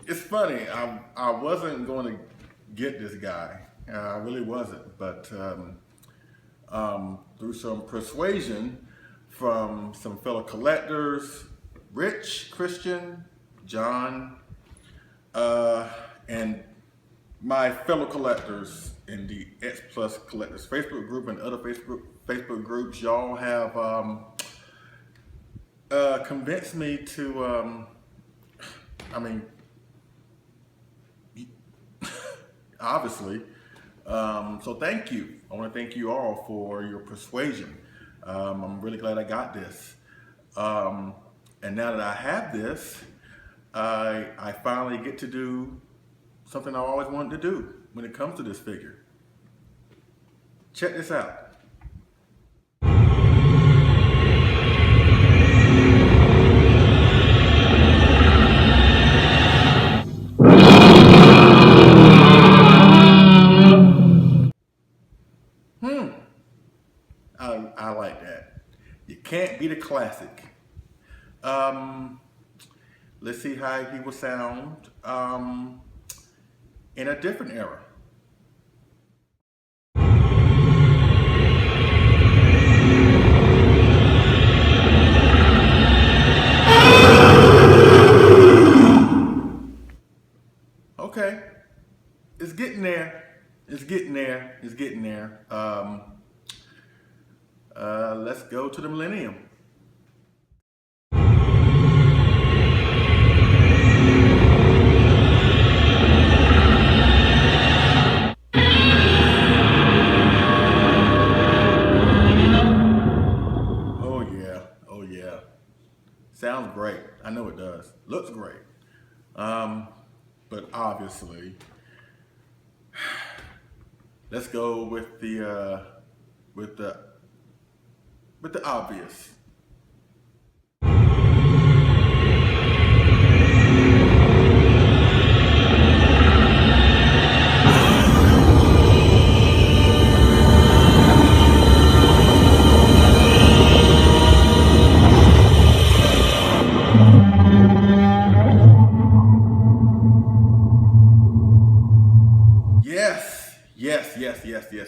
It's funny. I wasn't going to get this guy. I really wasn't. But through some persuasion from some fellow collectors, Rich, Christian, John, and my fellow collectors in the X-Plus Collectors Facebook group and other Facebook groups, y'all have convinced me to, obviously. So thank you. I want to thank you all for your persuasion. I'm really glad I got this. And now that I have this, I finally get to do something I always wanted to do when it comes to this figure. Check this out. I like that. You can't beat a classic. Let's see how he will sound in a different era. Okay, it's getting there. It's getting there. It's getting there. Let's go to the millennium. Oh yeah. Sounds great. I know it does. Looks great. But obviously, let's go with the obvious.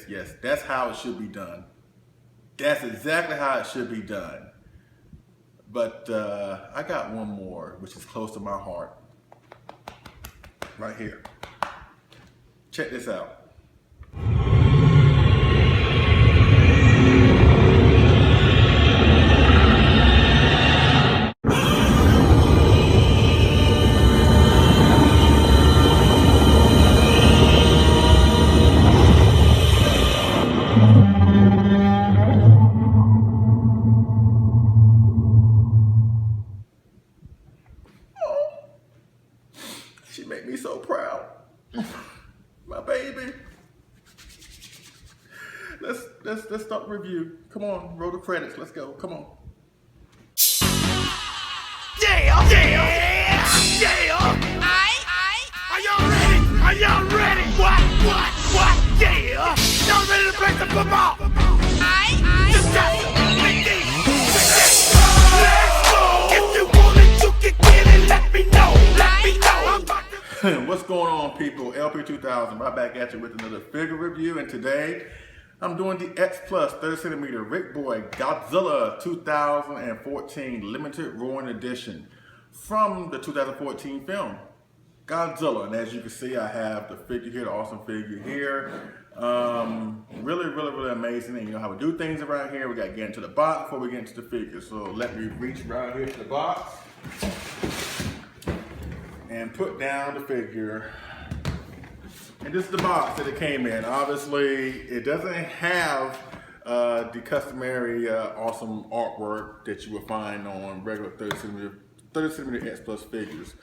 Yes. That's how it should be done. That's exactly how it should be done. But I got one more, which is close to my heart. Right here. Check this out. She made me so proud. My baby. Let's start the review. Come on, roll the credits. Let's go. Come on. Yeah. Are y'all ready? Are y'all ready? What? Yeah. Y'all ready to play some football? Just let's go. If you want it, you can get it. Let me know. What's going on, people? LP2000 right back at you with another figure review, and today I'm doing the X-Plus 30cm Rick Boy Godzilla 2014 limited roaring edition from the 2014 film Godzilla. And as you can see, I have the figure here, the awesome figure here. Really amazing. And you know how we do things around here. We got to get into the box before we get into the figure. So let me reach around here to the box and put down the figure. And this is the box that it came in. Obviously, it doesn't have the customary awesome artwork that you would find on regular 30cm X-Plus figures.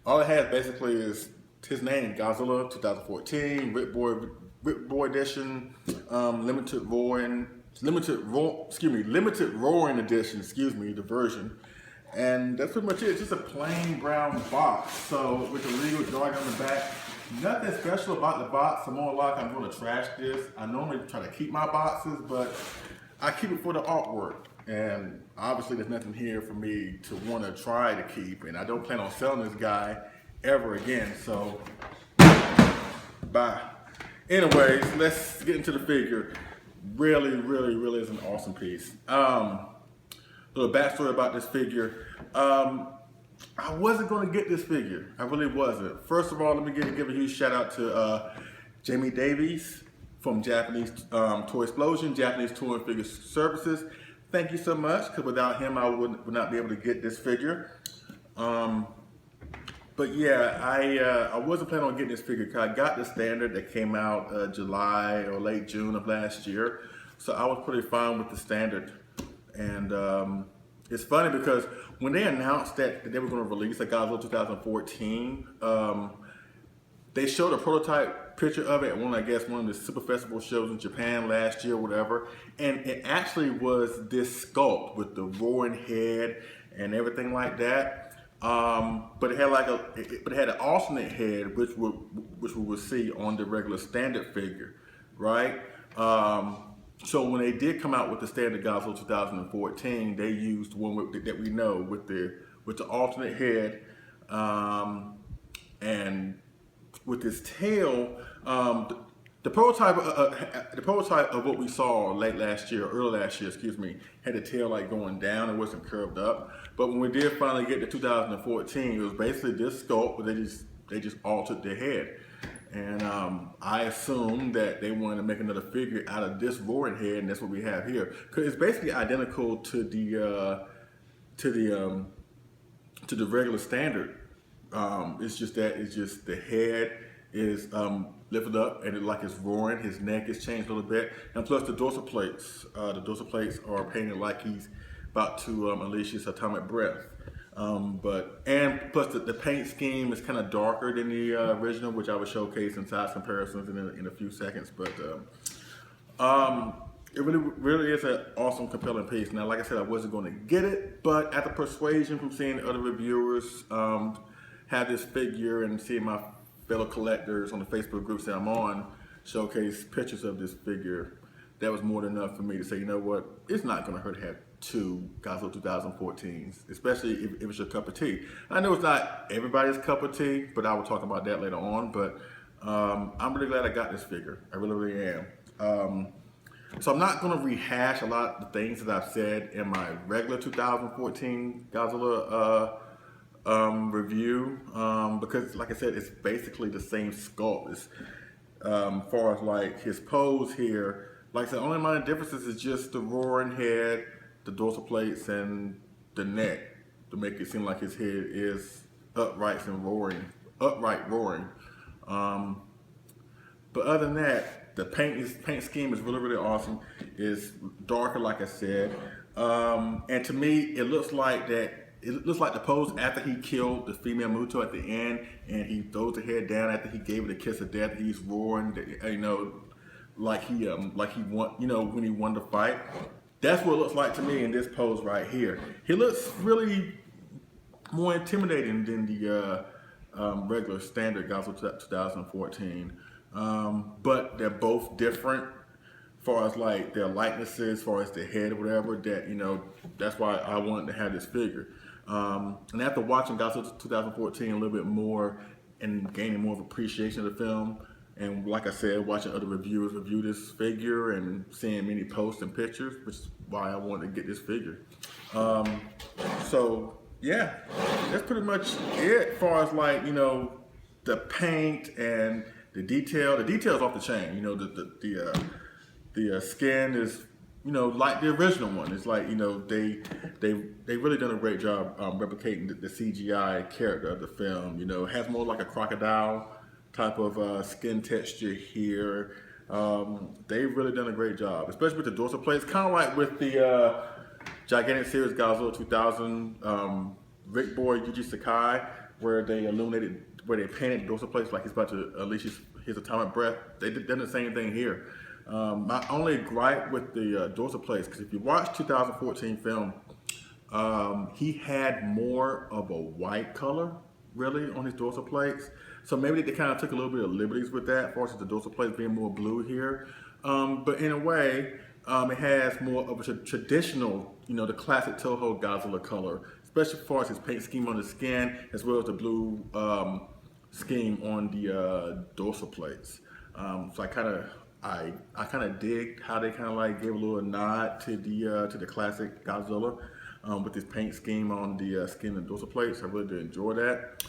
All it has basically is his name, Godzilla 2014, Rick Boy edition, limited roaring edition, the version. And that's pretty much it. It's just a plain brown box. So with the legal drawing on the back, nothing special about the box. So more like I'm going to trash this. I normally try to keep my boxes, but I keep it for the artwork. and obviously there's nothing here for me to want to try to keep, and I don't plan on selling this guy ever again, so bye. Anyways, let's get into the figure. Really is an awesome piece. Little backstory about this figure. I wasn't going to get this figure. I really wasn't. First of all, let me give a huge shout out to Jamie Davies from Japanese Toy Explosion, Japanese Toy and Figure Services. Thank you so much, because without him, I would not be able to get this figure. But yeah, I wasn't planning on getting this figure because I got the standard that came out July or late June of last year. So I was pretty fine with the standard. And it's funny because when they announced that they were going to release a Godzilla 2014, they showed a prototype picture of it at one of the Super Festival shows in Japan last year or whatever. And it actually was this sculpt with the roaring head and everything like that. But it had an alternate head, which we would see on the regular standard figure, right? So when they did come out with the standard Godzilla 2014, they used one that we know with the alternate head, and with this tail. The prototype of what we saw early last year, had the tail like going down. It wasn't curved up. But when we did finally get to 2014, it was basically this sculpt, but they just altered the head. And I assumed that they wanted to make another figure out of this roaring head, and that's what we have here. Because it's basically identical to the regular standard. It's just the head is lifted up and it's roaring. His neck is changed a little bit, and plus the dorsal plates. The dorsal plates are painted like he's about to unleash his atomic breath. And plus the paint scheme is kind of darker than the original, which I will showcase in size comparisons in a few seconds. But it really is an awesome, compelling piece. Now, like I said, I wasn't going to get it, but after persuasion from seeing other reviewers have this figure and seeing my fellow collectors on the Facebook groups that I'm on showcase pictures of this figure, that was more than enough for me to say, you know what, it's not going to hurt to have two Godzilla 2014s, especially if it's your cup of tea. I know it's not everybody's cup of tea, but I will talk about that later on. But I'm really glad I got this figure. I really am. So I'm not going to rehash a lot of the things that I've said in my regular 2014 Godzilla review, because like I said, it's basically the same sculpt. As far as like his pose here, like I said, only minor differences is just the roaring head, the dorsal plates, and the neck to make it seem like his head is upright roaring. But other than that, the paint scheme is really awesome. It's darker, like I said, and to me, it looks like the pose after he killed the female Muto at the end, and he throws the head down after he gave it a kiss of death. He's roaring, like he won, when he won the fight. That's what it looks like to me in this pose right here. He looks really more intimidating than the regular standard Godzilla 2014. But they're both different as far as like their likenesses, as far as the head or whatever, that's why I wanted to have this figure. And after watching Godzilla 2014 a little bit more and gaining more of appreciation of the film, and like I said, watching other reviewers review this figure and seeing many posts and pictures, which is why I wanted to get this figure. So yeah, that's pretty much it as far as like, the paint and the detail. The detail's off the chain. The skin is, like the original one. It's like, they really done a great job replicating the CGI character of the film. It has more like a crocodile type of skin texture here. They've really done a great job, especially with the dorsal plates. Kind of like with the gigantic series Godzilla 2000, Rick Boy Yuji Sakai, where they painted dorsal plates like he's about to unleash his atomic breath. They done the same thing here. My only gripe with the dorsal plates, because if you watch 2014 film, he had more of a white color, really, on his dorsal plates. So maybe they kind of took a little bit of liberties with that, as far as the dorsal plates being more blue here. But in a way, it has more of a traditional, the classic Toho Godzilla color, especially as far as his paint scheme on the skin, as well as the blue scheme on the dorsal plates. So I kind of dig how they kind of like gave a little nod to the classic Godzilla with this paint scheme on the skin and dorsal plates. I really did enjoy that.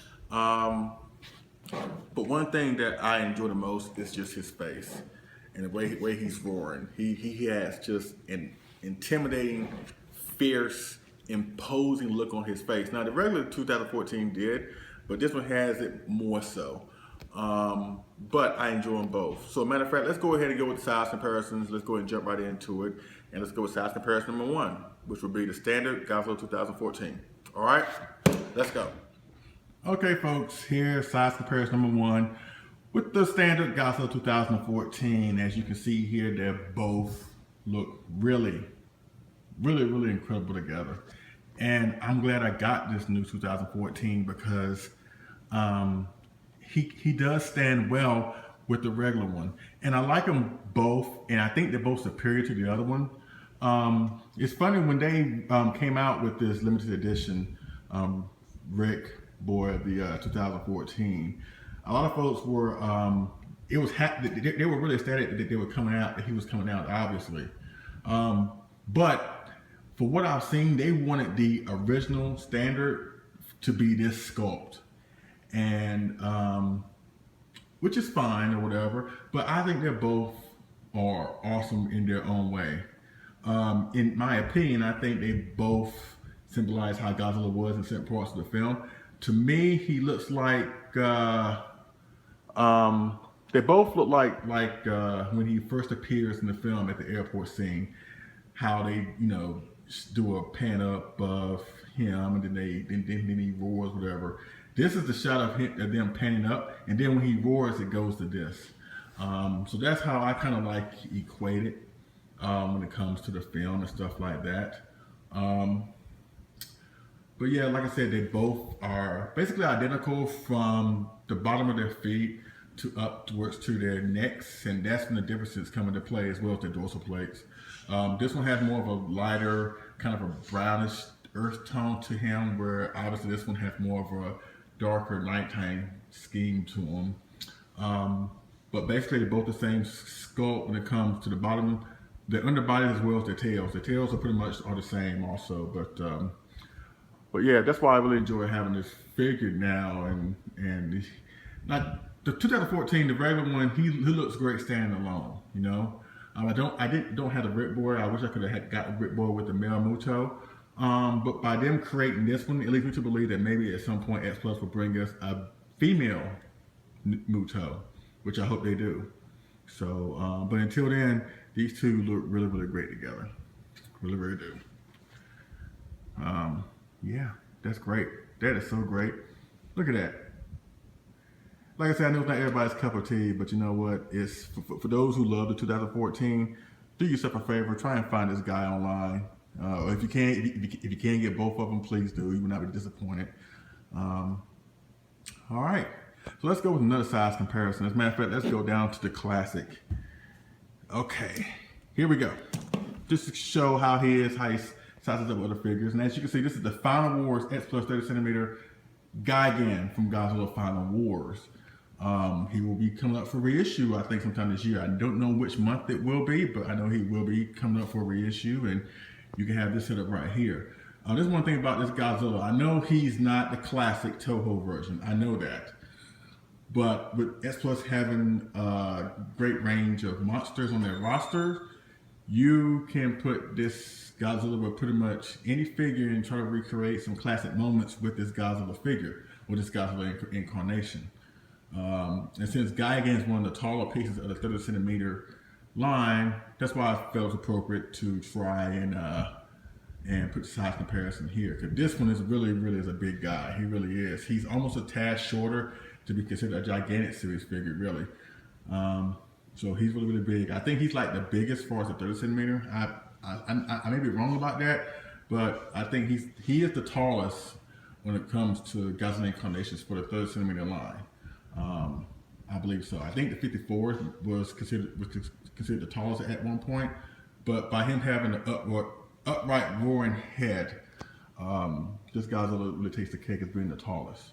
But one thing that I enjoy the most is just his face and the way he's roaring. He has just an intimidating, fierce, imposing look on his face. Now the regular 2014 did, but this one has it more so. But I enjoy them both. So matter of fact, let's go ahead and go with the size comparisons. Let's go ahead and jump right into it. And let's go with size comparison number 1, which would be the standard Godzilla 2014. All right, let's go. Okay, folks, here's size comparison number 1 with the standard Godzilla 2014. As you can see here, they both look really incredible together. And I'm glad I got this new 2014 because he does stand well with the regular one. And I like them both, and I think they're both superior to the other one. It's funny, when they came out with this limited edition Rick Boy of the 2014, a lot of folks were they were really ecstatic that they were coming out, that he was coming out, obviously. But for what I've seen, they wanted the original standard to be this sculpt, and which is fine or whatever. But I think they both are awesome in their own way. In my opinion, I think they both symbolize how Godzilla was in certain parts of the film. To me, he looks like they both look like when he first appears in the film at the airport scene, how they do a pan up of him, and then he roars, whatever. This is the shot of them panning up, and then when he roars, it goes to this. So that's how I kind of like equate it when it comes to the film and stuff like that. But yeah, like I said, they both are basically identical from the bottom of their feet to upwards to their necks, and that's when the differences come into play, as well as the dorsal plates. This one has more of a lighter, kind of a brownish earth tone to him, where obviously this one has more of a darker nighttime scheme to them. But basically they're both the same sculpt when it comes to the bottom, the underbody, as well as the tails. The tails are pretty much the same also, but yeah, that's why I really enjoy having this figure now. And not the 2014, the regular one, he looks great standing alone. I don't have the Rick Boy. I wish I could have got the Rick Boy with the male Muto. But by them creating this one, it leads me to believe that maybe at some point X-Plus will bring us a female Muto, which I hope they do. So, but until then, these two look really great together. Really do. Yeah, that's great. That is so great. Look at that. Like I said, I know it's not everybody's cup of tea, but you know what? It's for those who love the 2014. Do yourself a favor. Try and find this guy online. If you can't get both of them, please do. You will not be disappointed. All right. So let's go with another size comparison. As a matter of fact, let's go down to the classic. Okay. Here we go. Just to show how he sizes up other figures. And as you can see, this is the Final Wars X-Plus 30 centimeter Gigan from Godzilla Final Wars. He will be coming up for reissue, I think, sometime this year. I don't know which month it will be, but I know he will be coming up for reissue, and you can have this set up right here. There's one thing about this Godzilla. I know he's not the classic Toho version. I know that. But with X-Plus having a great range of monsters on their roster, you can put this Godzilla with pretty much any figure and try to recreate some classic moments with this Godzilla figure, or this Godzilla incarnation. And since Gigan is one of the taller pieces of the 30 centimeter line, that's why I felt it was appropriate to try and put the size comparison here. Because this one is really is a big guy. He really is. He's almost a tad shorter to be considered a gigantic series figure, really. So he's really big. I think he's like the biggest as far as the 30 centimeter. I may be wrong about that, but I think he is the tallest when it comes to Godzilla incarnations for the 30 centimeter line. I believe so. I think the 54 was considered the tallest at one point, but by him having the upright roaring head. This Godzilla really takes the cake as being the tallest.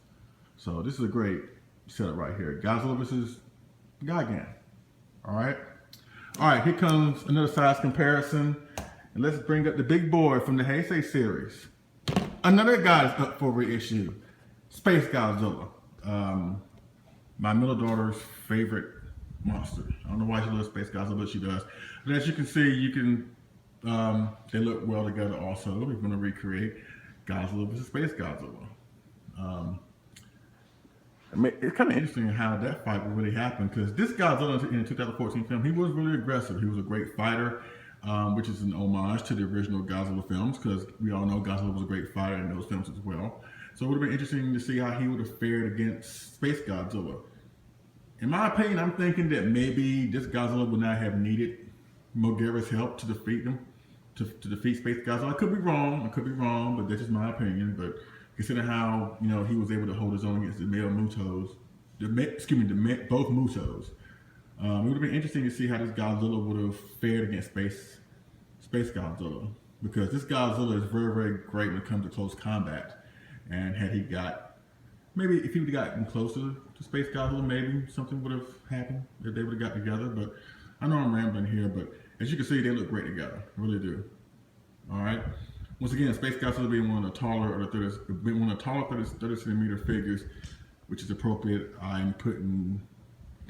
So this is a great setup right here. Godzilla versus Gigan. All right, here comes another size comparison. And let's bring up the big boy from the Heisei series. Another guy is up for reissue. SpaceGodzilla. My middle daughter's favorite monster. I don't know why she loves SpaceGodzilla, but she does. But as you can see, they look well together also. We're going to recreate Godzilla versus SpaceGodzilla. It's kind of interesting how that fight would really happen, because this Godzilla in the 2014 film, he was really aggressive. He was a great fighter, which is an homage to the original Godzilla films, because we all know Godzilla was a great fighter in those films as well. So it would have been interesting to see how he would have fared against SpaceGodzilla. In my opinion, I'm thinking that maybe this Godzilla would not have needed Mogera's help to defeat him, to defeat SpaceGodzilla. I could be wrong, but that's just my opinion. But considering how he was able to hold his own against the male Mutos, both Mutos, it would have been interesting to see how this Godzilla would have fared against SpaceGodzilla, because this Godzilla is very, very great when it comes to close combat. And if he would have gotten closer to SpaceGodzilla, maybe something would have happened if they would have got together. But I know I'm rambling here, but as you can see, they look great together. They really do. All right. Once again, SpaceGodzilla being one of the taller 30 centimeter figures, which is appropriate. I'm putting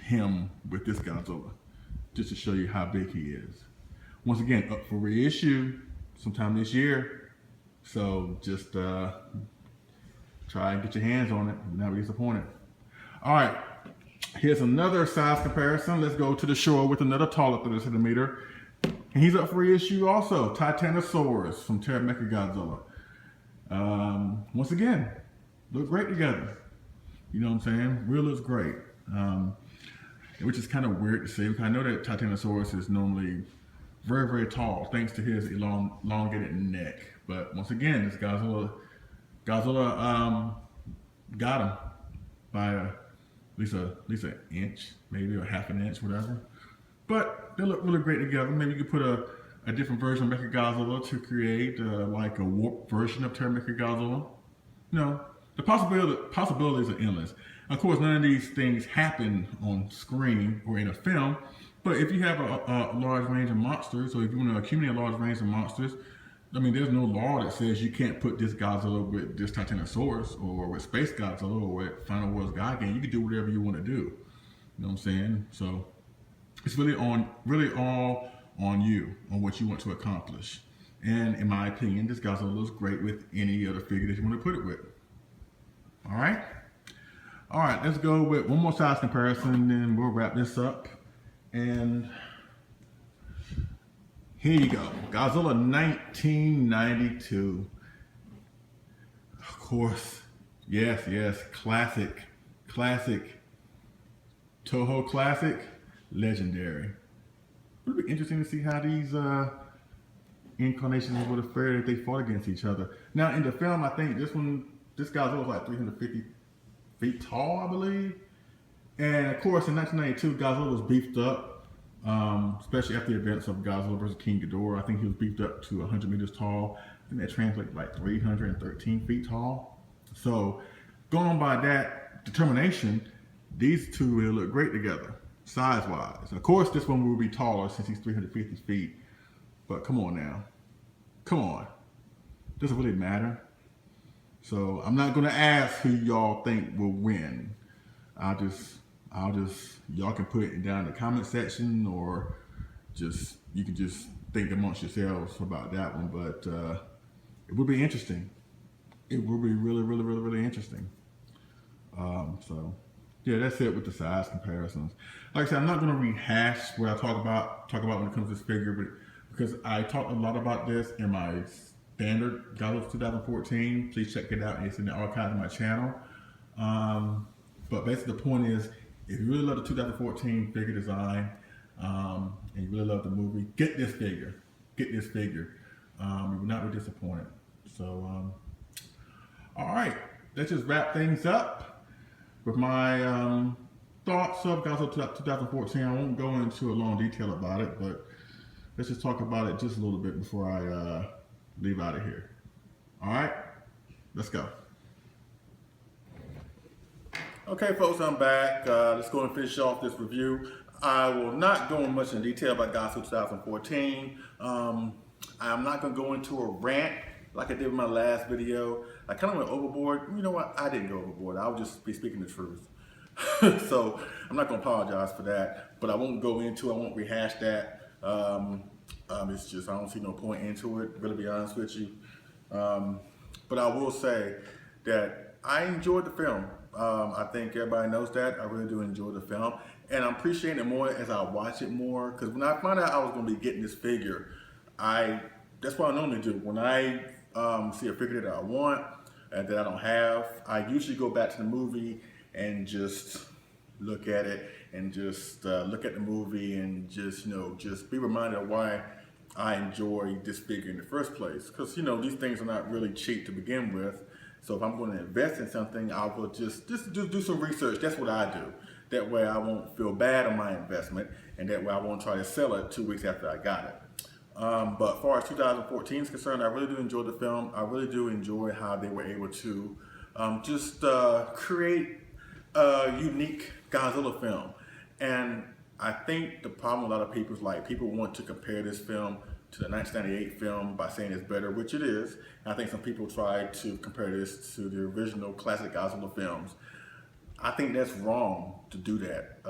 him with this Godzilla just to show you how big he is. Once again, up for reissue sometime this year. So just try and get your hands on it. You'll not be disappointed. All right, here's another size comparison. Let's go to the shore with another taller 30 centimeter. And he's up for reissue also. Titanosaurus from SpaceGodzilla. Once again, look great together. You know what I'm saying? Real looks great. Which is kind of weird to say, because I know that Titanosaurus is normally very, very tall, thanks to his elongated neck. But once again, this Godzilla got him by at least an inch, maybe, or half an inch, whatever. But they look really great together. Maybe you could put a different version of SpaceGodzilla to create like a warped version of SpaceGodzilla. The possibilities are endless. Of course, none of these things happen on screen or in a film. But if you have a large range of monsters, or if you want to accumulate a large range of monsters, I mean, there's no law that says you can't put this Godzilla with this Titanosaurus, or with SpaceGodzilla, or with Final Wars Gigan. You can do whatever you want to do. You know what I'm saying? So it's really all on you, on what you want to accomplish. And in my opinion, this Godzilla looks great with any other figure that you want to put it with. All right, let's go with one more size comparison, and then we'll wrap this up. And here you go, Godzilla 1992. Of course, yes, classic, Toho classic, legendary. It would be interesting to see how these incarnations would have fared if they fought against each other. Now, in the film, I think this Godzilla was like 350 feet tall, I believe. And of course, in 1992, Godzilla was beefed up, especially after the events of Godzilla vs. King Ghidorah. I think he was beefed up to 100 meters tall. And that translates like 313 feet tall. So, going by that determination, these two will look great together, size-wise. Of course, this one will be taller since he's 350 feet. But come on now. Come on. Does it really matter? So I'm not gonna ask who y'all think will win. I'll just y'all can put it down in the comment section, or you can just think amongst yourselves about that one. But it would be interesting. It will be really interesting. So yeah, that's it with the size comparisons. Like I said, I'm not gonna rehash what I talk about when it comes to this figure, but because I talked a lot about this in my standard Godzilla 2014. Please check it out. It's in the archive of my channel. But basically the point is, if you really love the 2014 figure design, and you really love the movie, get this figure. You will not be disappointed. So, all right, let's just wrap things up with my thoughts of Godzilla 2014. I won't go into a long detail about it, but let's just talk about it just a little bit before I leave out of here. All right, let's go. Okay, folks, I'm back. Let's go and finish off this review. I will not go in much in detail about Godzilla 2014. I'm not going to go into a rant like I did in my last video. I kind of went overboard. You know what? I didn't go overboard. I'll just be speaking the truth. So I'm not going to apologize for that, but I won't go into it. I won't rehash that. It's just, I don't see no point into it, really be honest with you. But I will say that I enjoyed the film. I think everybody knows that. I really do enjoy the film. And I'm appreciating it more as I watch it more. Because when I found out I was going to be getting this figure, that's what I normally do. When I see a figure that I want and that I don't have, I usually go back to the movie and just look at it and just look at the movie and just, just be reminded of why I enjoy this figure in the first place. Because, these things are not really cheap to begin with. So if I'm going to invest in something, I will just do some research. That's what I do. That way I won't feel bad on my investment, and that way I won't try to sell it 2 weeks after I got it. But as far as 2014 is concerned, I really do enjoy the film. I really do enjoy how they were able to create a unique Godzilla film. And I think the problem with a lot of people is people want to compare this film to the 1998 film by saying it's better, which it is. And I think some people try to compare this to the original classic Godzilla films. I think that's wrong to do that.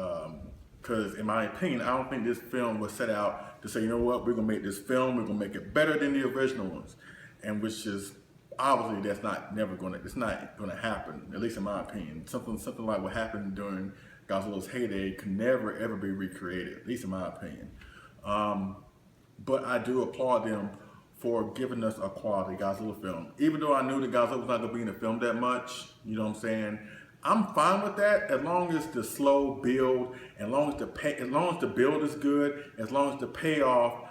Because in my opinion, I don't think this film was set out to say, you know what, we're gonna make this film, we're gonna make it better than the original ones. And which is, obviously it's not gonna happen, at least in my opinion. Something like what happened during Godzilla's heyday could never ever be recreated, at least in my opinion. But I do applaud them for giving us a quality Godzilla film. Even though I knew that Godzilla was not gonna be in the film that much, you know what I'm saying? I'm fine with that as long as the slow build, as long as the build is good, as long as the payoff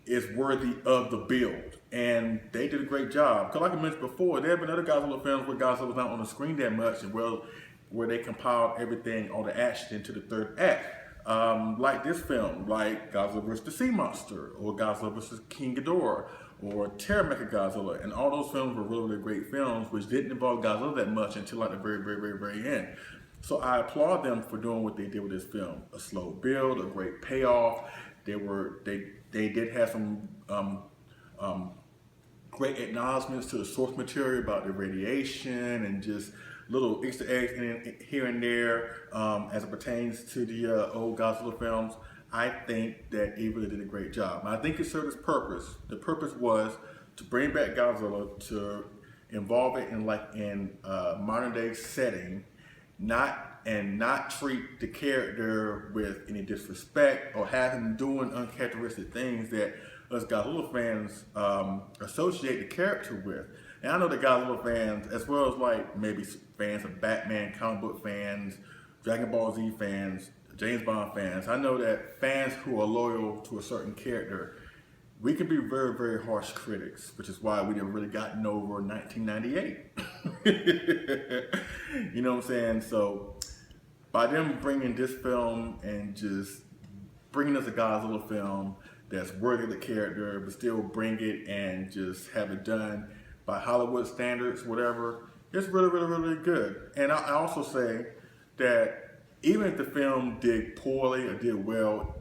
is worthy of the build. And they did a great job. Because like I mentioned before, there have been other Godzilla films where Godzilla was not on the screen that much, and where they compiled everything, all the action into the third act. Like this film, like Godzilla vs. the Sea Monster, or Godzilla vs. King Ghidorah, or Mechagodzilla, and all those films were really, really great films, which didn't involve Godzilla that much until like the very, very, very, very end. So I applaud them for doing what they did with this film: a slow build, a great payoff. They did have some great acknowledgments to the source material about the radiation and just little Easter eggs here and there as it pertains to the old Godzilla films. I think that it really did a great job. And I think it served its purpose. The purpose was to bring back Godzilla, to involve it in modern day setting, not treat the character with any disrespect or have him doing uncharacteristic things that us Godzilla fans associate the character with. And I know that Godzilla fans, as well as maybe fans of Batman, comic book fans, Dragon Ball Z fans, James Bond fans, I know that fans who are loyal to a certain character, we can be very, very harsh critics, which is why we never really gotten over 1998. You know what I'm saying? So by them bringing this film and just bringing us a Godzilla film that's worthy of the character, but still bring it and just have it done by Hollywood standards, whatever, it's really, really, really good. And I also say that even if the film did poorly or did well,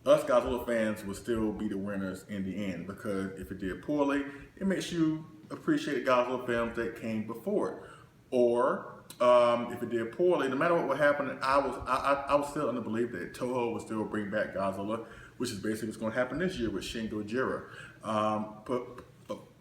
us Godzilla fans will still be the winners in the end, because if it did poorly, it makes you appreciate the Godzilla films that came before it. Or if it did poorly, no matter what would happen, I was still under belief that Toho would still bring back Godzilla, which is basically what's going to happen this year with Godzilla.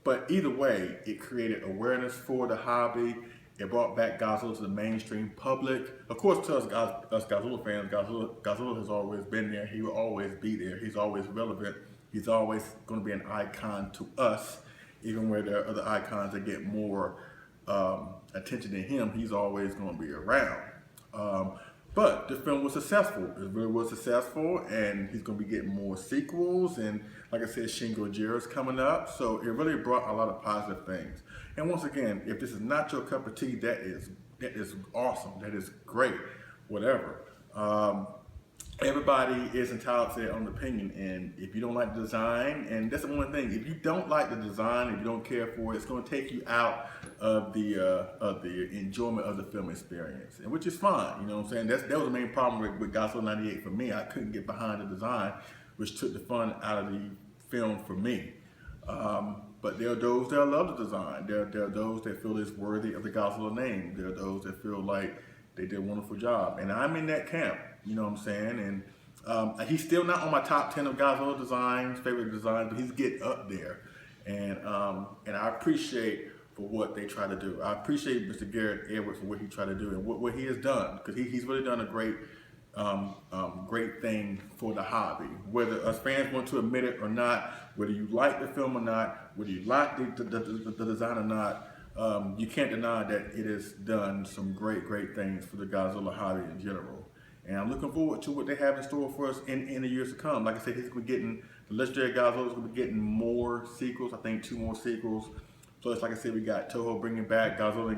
But either way, it created awareness for the hobby. It brought back Godzilla to the mainstream public. Of course, to us Godzilla fans, Godzilla has always been there. He will always be there. He's always relevant. He's always going to be an icon to us, even where there are other icons that get more attention than him. He's always going to be around. But the film was successful. It really was successful, and he's going to be getting more sequels. And like I said, Godzilla is coming up. So it really brought a lot of positive things. And once again, if this is not your cup of tea, that is awesome. That is great. Whatever. everybody is entitled to their own opinion, and if you don't like the design, and that's the one thing, if you don't like the design, if you don't care for it, it's going to take you out of the enjoyment of the film experience, and which is fine. You know what I'm saying? That was the main problem with Godzilla '98 for me. I couldn't get behind the design, which took the fun out of the film for me. But there are those that love the design. There are those that feel it's worthy of the Godzilla name. There are those that feel like they did a wonderful job, and I'm in that camp. You know what I'm saying? And he's still not on my top 10 of Godzilla designs, favorite designs, but he's getting up there. And I appreciate for what they try to do. I appreciate Mr. Garrett Edwards for what he tried to do and what he has done, because he's really done a great thing for the hobby. Whether us fans want to admit it or not, whether you like the film or not, whether you like the design or not, you can't deny that it has done some great things for the Godzilla hobby in general. And I'm looking forward to what they have in store for us in the years to come. Like I said, he's going to be getting, the legendary Godzilla is going to be getting more sequels. I think 2 more sequels. So it's like I said, we got Toho bringing back Godzilla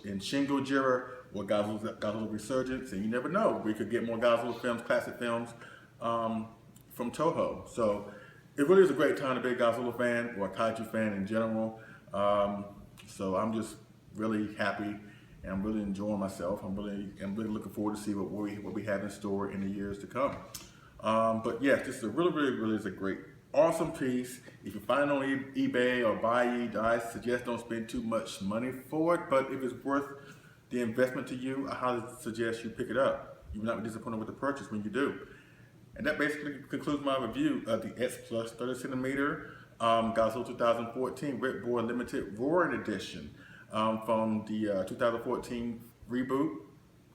and Shin Gojira, or Godzilla Resurgence, and you never know, we could get more Godzilla films, classic films from Toho. So it really is a great time to be a Godzilla fan or a Kaiju fan in general. So I'm just really happy, and I'm really enjoying myself. I'm really looking forward to see what we have in store in the years to come. But yes, this is a really is a great, awesome piece. If you find it on eBay or buy, I suggest don't spend too much money for it. But if it's worth the investment to you, I highly suggest you pick it up. You will not be disappointed with the purchase when you do. And that basically concludes my review of the X-Plus 30cm Godzilla 2014 Red Boy Limited Roaring Edition from the 2014 reboot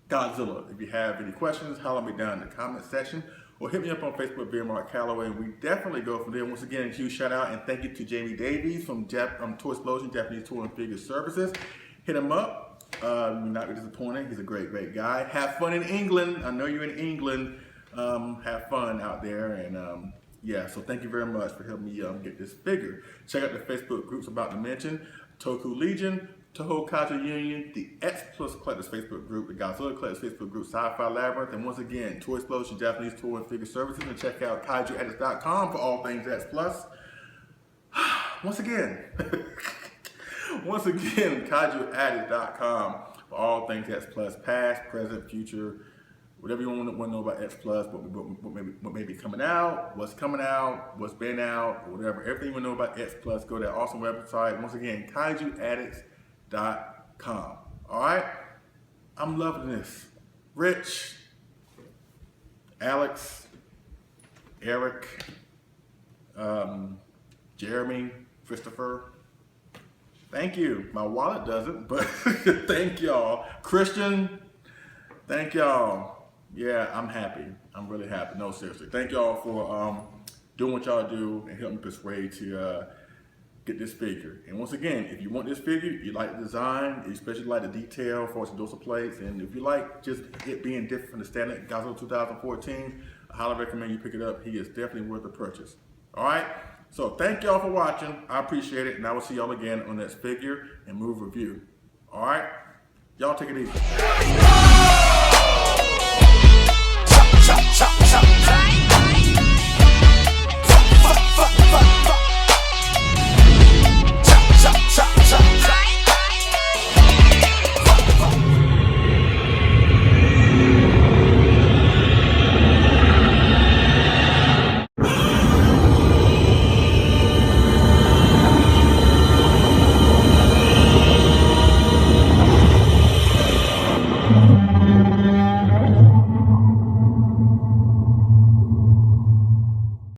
Godzilla. If you have any questions, holler me down in the comment section, or hit me up on Facebook via Mark Calloway, and we definitely go from there. Once again, a huge shout out and thank you to Jamie Davies from Toy Explosion, Japanese Toy and Figure Services. Hit him up. You'll not be disappointed. He's a great guy. Have fun in England. I know you're in England. Have fun out there, and yeah, so thank you very much for helping me get this figure. Check out the Facebook groups about to mention: Toku Legion, Toho Kaiju Union, the X-Plus Collectors Facebook group, the Godzilla Collectors Facebook group, Sci-Fi Labyrinth, and once again, Toy Explosion, Japanese Toy and Figure Services, and check out KaijuAddicts.com for all things X-Plus. Once again, KaijuAddicts.com for all things X-Plus, past, present, future, whatever you want to know about X-Plus, what may be coming out, what's what's been out, whatever. Everything you want to know about X-Plus, go to that awesome website. Once again, KaijuAddicts.com. All right? I'm loving this. Rich, Alex, Eric, Jeremy, Christopher, thank you. My wallet doesn't, but thank y'all. Christian, thank y'all. Yeah, I'm happy. I'm really happy. No, seriously. Thank y'all for doing what y'all do and helping me persuade to get this figure. And once again, if you want this figure, you like the design, you especially like the detail for its dorsal plates, and if you like just it being different from the standard Godzilla 2014, I highly recommend you pick it up. He is definitely worth the purchase. All right? So thank y'all for watching. I appreciate it, and I will see y'all again on next figure and move review. All right? Y'all take it easy. Chop, chop, chop, chop.